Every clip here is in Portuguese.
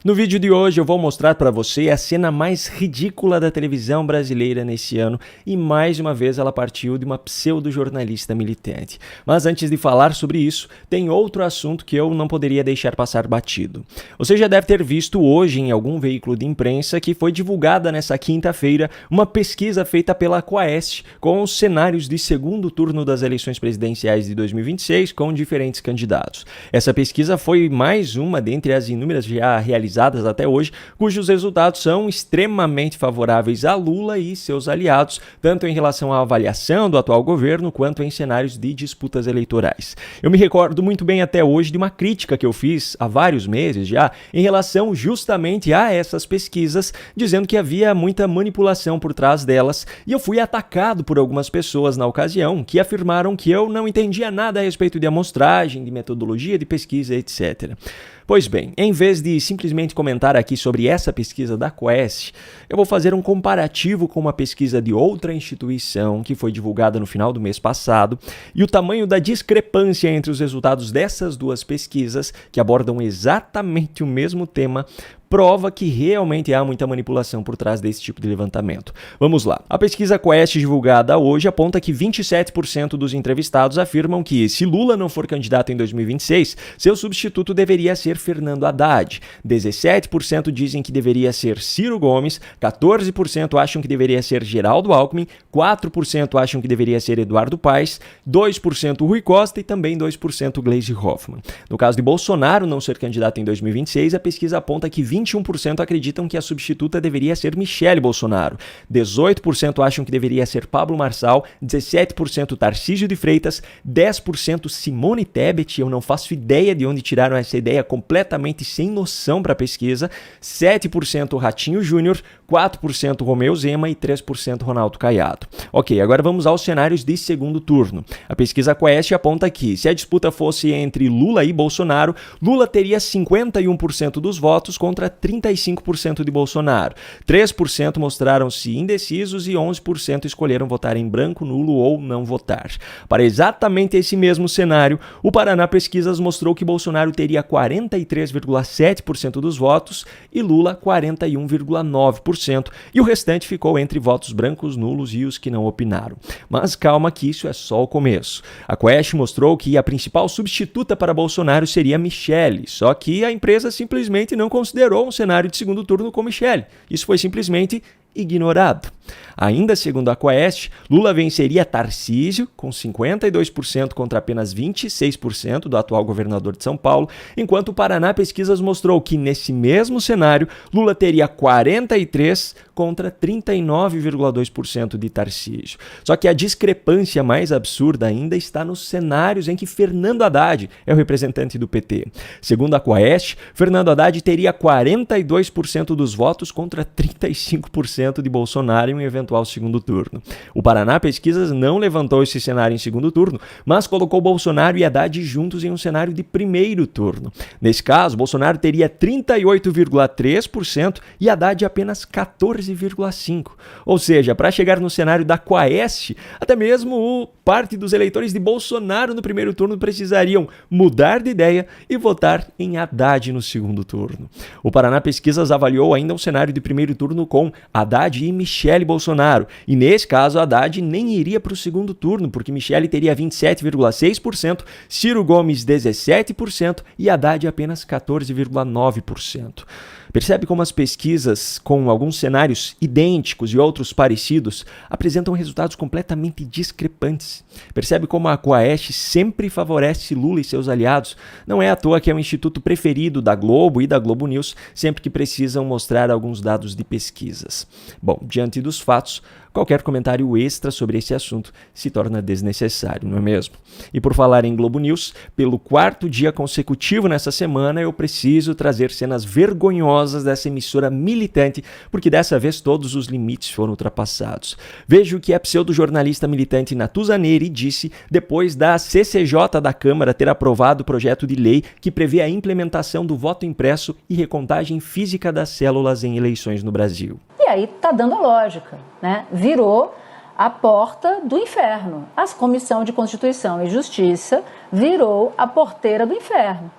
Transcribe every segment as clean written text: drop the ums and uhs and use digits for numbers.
No vídeo de hoje eu vou mostrar para você a cena mais ridícula da televisão brasileira nesse ano e mais uma vez ela partiu de uma pseudo-jornalista militante. Mas antes de falar sobre isso, tem outro assunto que eu não poderia deixar passar batido. Você já deve ter visto hoje em algum veículo de imprensa que foi divulgada nessa quinta-feira uma pesquisa feita pela Quaest com os cenários de segundo turno das eleições presidenciais de 2026 com diferentes candidatos. Essa pesquisa foi mais uma dentre as inúmeras já realizadas até hoje, cujos resultados são extremamente favoráveis a Lula e seus aliados, tanto em relação à avaliação do atual governo, quanto em cenários de disputas eleitorais. Eu me recordo muito bem até hoje de uma crítica que eu fiz há vários meses já, em relação justamente a essas pesquisas, dizendo que havia muita manipulação por trás delas, e eu fui atacado por algumas pessoas na ocasião, que afirmaram que eu não entendia nada a respeito de amostragem, de metodologia de pesquisa, etc. Pois bem, em vez de simplesmente comentar aqui sobre essa pesquisa da Quaest, eu vou fazer um comparativo com uma pesquisa de outra instituição que foi divulgada no final do mês passado, e o tamanho da discrepância entre os resultados dessas duas pesquisas, que abordam exatamente o mesmo tema, prova que realmente há muita manipulação por trás desse tipo de levantamento. Vamos lá. A pesquisa Quaest divulgada hoje aponta que 27% dos entrevistados afirmam que, se Lula não for candidato em 2026, seu substituto deveria ser Fernando Haddad. 17% dizem que deveria ser Ciro Gomes, 14% acham que deveria ser Geraldo Alckmin, 4% acham que deveria ser Eduardo Paes, 2% Rui Costa e também 2% Gleisi Hoffmann. No caso de Bolsonaro não ser candidato em 2026, a pesquisa aponta que 21% acreditam que a substituta deveria ser Michele Bolsonaro, 18% acham que deveria ser Pablo Marçal, 17% Tarcísio de Freitas, 10% Simone Tebet, eu não faço ideia de onde tiraram essa ideia completamente sem noção para a pesquisa, 7% Ratinho Júnior, 4% Romeu Zema e 3% Ronaldo Caiado. Ok, agora vamos aos cenários de segundo turno. A pesquisa Quaest aponta que, se a disputa fosse entre Lula e Bolsonaro, Lula teria 51% dos votos contra 35% de Bolsonaro. 3% mostraram-se indecisos e 11% escolheram votar em branco, nulo ou não votar. Para exatamente esse mesmo cenário, o Paraná Pesquisas mostrou que Bolsonaro teria 43,7% dos votos e Lula 41,9%, e o restante ficou entre votos brancos, nulos e os que não opinaram. Mas calma que isso é só o começo. A Quaest mostrou que a principal substituta para Bolsonaro seria Michele, só que a empresa simplesmente não considerou um cenário de segundo turno com Michele. Isso foi simplesmente ignorado. Ainda segundo a Quaest, Lula venceria Tarcísio com 52% contra apenas 26% do atual governador de São Paulo, enquanto o Paraná Pesquisas mostrou que nesse mesmo cenário Lula teria 43% contra 39,2% de Tarcísio. Só que a discrepância mais absurda ainda está nos cenários em que Fernando Haddad é o representante do PT. Segundo a Quaest, Fernando Haddad teria 42% dos votos contra 35% de Bolsonaro em um eventual segundo turno. O Paraná Pesquisas não levantou esse cenário em segundo turno, mas colocou Bolsonaro e Haddad juntos em um cenário de primeiro turno. Nesse caso, Bolsonaro teria 38,3% e Haddad apenas 14,5%. Ou seja, para chegar no cenário da Quaest, até mesmo parte dos eleitores de Bolsonaro no primeiro turno precisariam mudar de ideia e votar em Haddad no segundo turno. O Paraná Pesquisas avaliou ainda um cenário de primeiro turno com Haddad e Michele Bolsonaro, e nesse caso Haddad nem iria para o segundo turno, porque Michele teria 27,6%, Ciro Gomes 17% e Haddad apenas 14,9%. Percebe como as pesquisas com alguns cenários idênticos e outros parecidos apresentam resultados completamente discrepantes. Percebe como a Quaest sempre favorece Lula e seus aliados. Não é à toa que é o instituto preferido da Globo e da Globo News sempre que precisam mostrar alguns dados de pesquisas. Bom, diante dos fatos, qualquer comentário extra sobre esse assunto se torna desnecessário, não é mesmo? E por falar em Globo News, pelo quarto dia consecutivo nessa semana eu preciso trazer cenas vergonhosas dessa emissora militante, porque dessa vez todos os limites foram ultrapassados. Veja o que a pseudo-jornalista militante Natuza Neri disse depois da CCJ da Câmara ter aprovado o projeto de lei que prevê a implementação do voto impresso e recontagem física das células em eleições no Brasil. E aí tá dando a lógica, né? Virou a porta do inferno. A Comissão de Constituição e Justiça virou a porteira do inferno.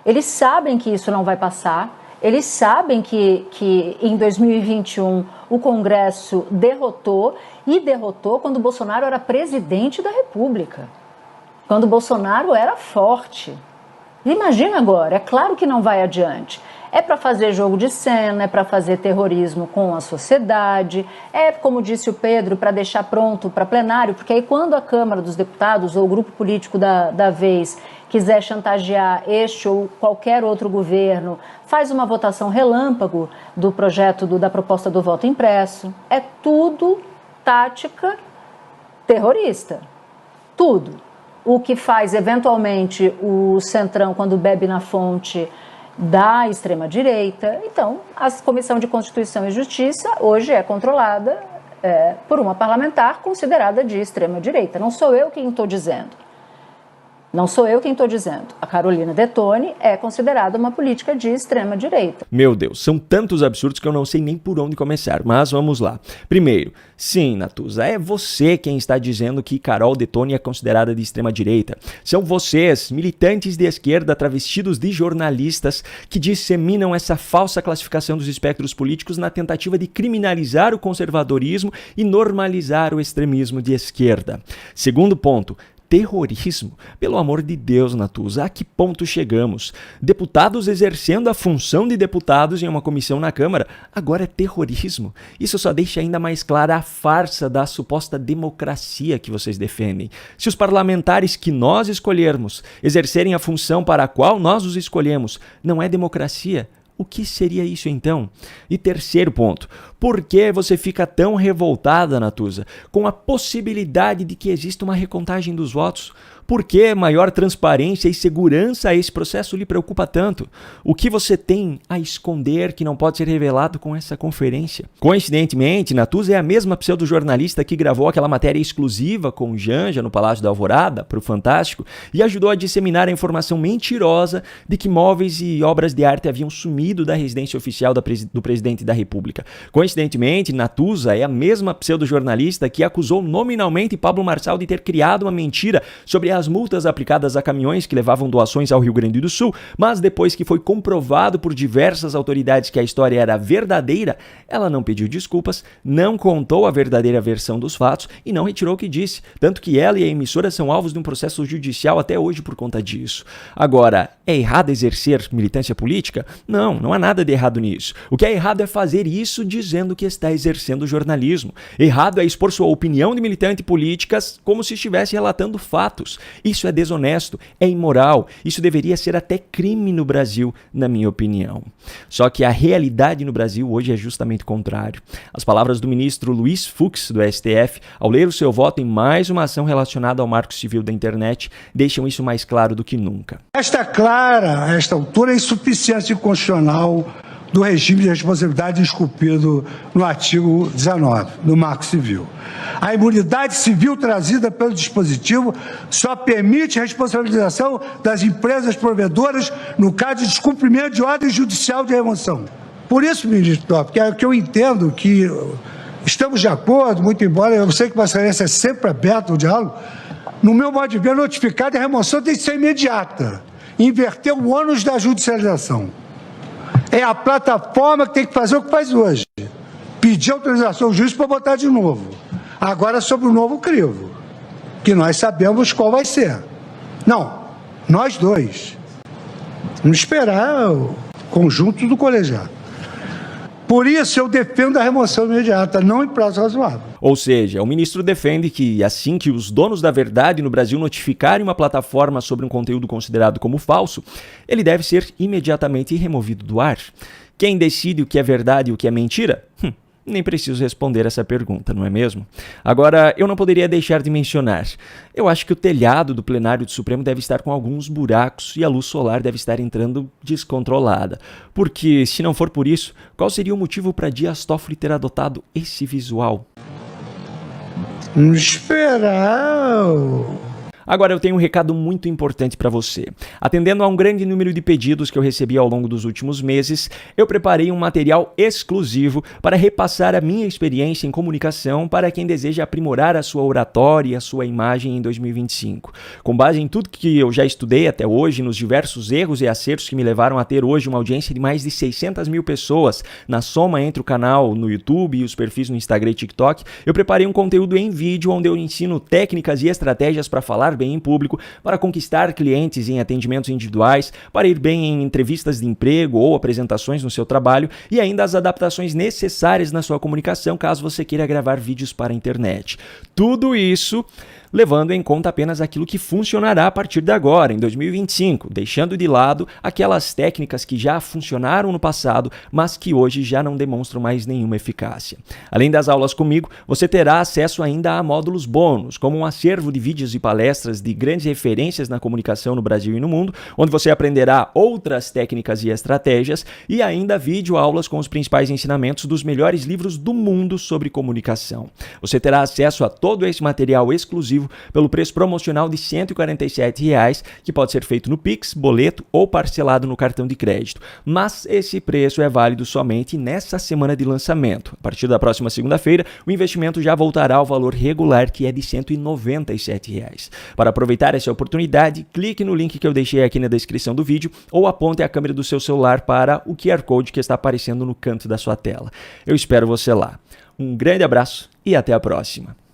Eles sabem que isso não vai passar, Eles sabem que em 2021 o Congresso derrotou quando o Bolsonaro era presidente da República, quando o Bolsonaro era forte. Imagina agora, é claro que não vai adiante. É para fazer jogo de cena, é para fazer terrorismo com a sociedade, é, como disse o Pedro, para deixar pronto para plenário, porque aí quando a Câmara dos Deputados ou o grupo político da vez quiser chantagear este ou qualquer outro governo, faz uma votação relâmpago do projeto da proposta do voto impresso. É tudo tática terrorista, tudo. O que faz, eventualmente, o Centrão, quando bebe na fonte da extrema-direita. Então, a Comissão de Constituição e Justiça hoje é controlada por uma parlamentar considerada de extrema-direita. Não sou eu quem estou dizendo. Não sou eu quem estou dizendo. A Carolina Detoni é considerada uma política de extrema-direita. Meu Deus, são tantos absurdos que eu não sei nem por onde começar, mas vamos lá. Primeiro, sim, Natuza, é você quem está dizendo que Carol Detoni é considerada de extrema-direita. São vocês, militantes de esquerda travestidos de jornalistas, que disseminam essa falsa classificação dos espectros políticos na tentativa de criminalizar o conservadorismo e normalizar o extremismo de esquerda. Segundo ponto, terrorismo? Pelo amor de Deus, Natuza, a que ponto chegamos? Deputados exercendo a função de deputados em uma comissão na Câmara, agora é terrorismo? Isso só deixa ainda mais clara a farsa da suposta democracia que vocês defendem. Se os parlamentares que nós escolhermos exercerem a função para a qual nós os escolhemos, não é democracia? O que seria isso então? E terceiro ponto, por que você fica tão revoltada, Natuza, com a possibilidade de que exista uma recontagem dos votos? Por que maior transparência e segurança a esse processo lhe preocupa tanto? O que você tem a esconder que não pode ser revelado com essa conferência? Coincidentemente, Natuza é a mesma pseudojornalista que gravou aquela matéria exclusiva com Janja no Palácio da Alvorada, para o Fantástico, e ajudou a disseminar a informação mentirosa de que móveis e obras de arte haviam sumido da residência oficial do presidente da República. Coincidentemente, Natuza é a mesma pseudojornalista que acusou nominalmente Pablo Marçal de ter criado uma mentira sobre as multas aplicadas a caminhões que levavam doações ao Rio Grande do Sul, mas depois que foi comprovado por diversas autoridades que a história era verdadeira, ela não pediu desculpas, não contou a verdadeira versão dos fatos e não retirou o que disse, tanto que ela e a emissora são alvos de um processo judicial até hoje por conta disso. Agora, é errado exercer militância política? Não há nada de errado nisso. O que é errado é fazer isso dizendo que está exercendo jornalismo. Errado é expor sua opinião de militante política como se estivesse relatando fatos. Isso é desonesto, é imoral, isso deveria ser até crime no Brasil, na minha opinião. Só que a realidade no Brasil hoje é justamente o contrário. As palavras do ministro Luiz Fux, do STF, ao ler o seu voto em mais uma ação relacionada ao Marco Civil da internet, deixam isso mais claro do que nunca. Está clara, a esta altura, a insuficiência constitucional do regime de responsabilidade esculpido no artigo 19 do Marco Civil. A imunidade civil trazida pelo dispositivo só permite a responsabilização das empresas provedoras no caso de descumprimento de ordem judicial de remoção. Por isso, ministro Top, que eu entendo que estamos de acordo, muito embora eu sei que Vossa Excelência é sempre aberto ao diálogo, no meu modo de ver, notificada a remoção tem que ser imediata, inverter o ônus da judicialização. É a plataforma que tem que fazer o que faz hoje. Pedir autorização ao juiz para botar de novo. Agora sobre o novo crivo, que nós sabemos qual vai ser. Não, nós dois. Vamos esperar o conjunto do colegiado. Por isso eu defendo a remoção imediata, não em prazo razoável. Ou seja, o ministro defende que assim que os donos da verdade no Brasil notificarem uma plataforma sobre um conteúdo considerado como falso, ele deve ser imediatamente removido do ar. Quem decide o que é verdade e o que é mentira? Nem preciso responder essa pergunta, não é mesmo? Agora, eu não poderia deixar de mencionar. Eu acho que o telhado do plenário do Supremo deve estar com alguns buracos e a luz solar deve estar entrando descontrolada. Porque, se não for por isso, qual seria o motivo para Dias Toffoli ter adotado esse visual? Vamos esperar. Agora eu tenho um recado muito importante para você. Atendendo a um grande número de pedidos que eu recebi ao longo dos últimos meses, eu preparei um material exclusivo para repassar a minha experiência em comunicação para quem deseja aprimorar a sua oratória e a sua imagem em 2025. Com base em tudo que eu já estudei até hoje, nos diversos erros e acertos que me levaram a ter hoje uma audiência de mais de 600 mil pessoas, na soma entre o canal no YouTube e os perfis no Instagram e TikTok, eu preparei um conteúdo em vídeo onde eu ensino técnicas e estratégias para falar bem em público, para conquistar clientes em atendimentos individuais, para ir bem em entrevistas de emprego ou apresentações no seu trabalho e ainda as adaptações necessárias na sua comunicação caso você queira gravar vídeos para a internet. Tudo isso levando em conta apenas aquilo que funcionará a partir de agora, em 2025, deixando de lado aquelas técnicas que já funcionaram no passado, mas que hoje já não demonstram mais nenhuma eficácia. Além das aulas comigo, você terá acesso ainda a módulos bônus, como um acervo de vídeos e palestras de grandes referências na comunicação no Brasil e no mundo, onde você aprenderá outras técnicas e estratégias, e ainda videoaulas com os principais ensinamentos dos melhores livros do mundo sobre comunicação. Você terá acesso a todo esse material exclusivo pelo preço promocional de R$ 147, que pode ser feito no Pix, boleto ou parcelado no cartão de crédito. Mas esse preço é válido somente nessa semana de lançamento. A partir da próxima segunda-feira, o investimento já voltará ao valor regular, que é de R$ 197. Para aproveitar essa oportunidade, clique no link que eu deixei aqui na descrição do vídeo ou aponte a câmera do seu celular para o QR Code que está aparecendo no canto da sua tela. Eu espero você lá. Um grande abraço e até a próxima.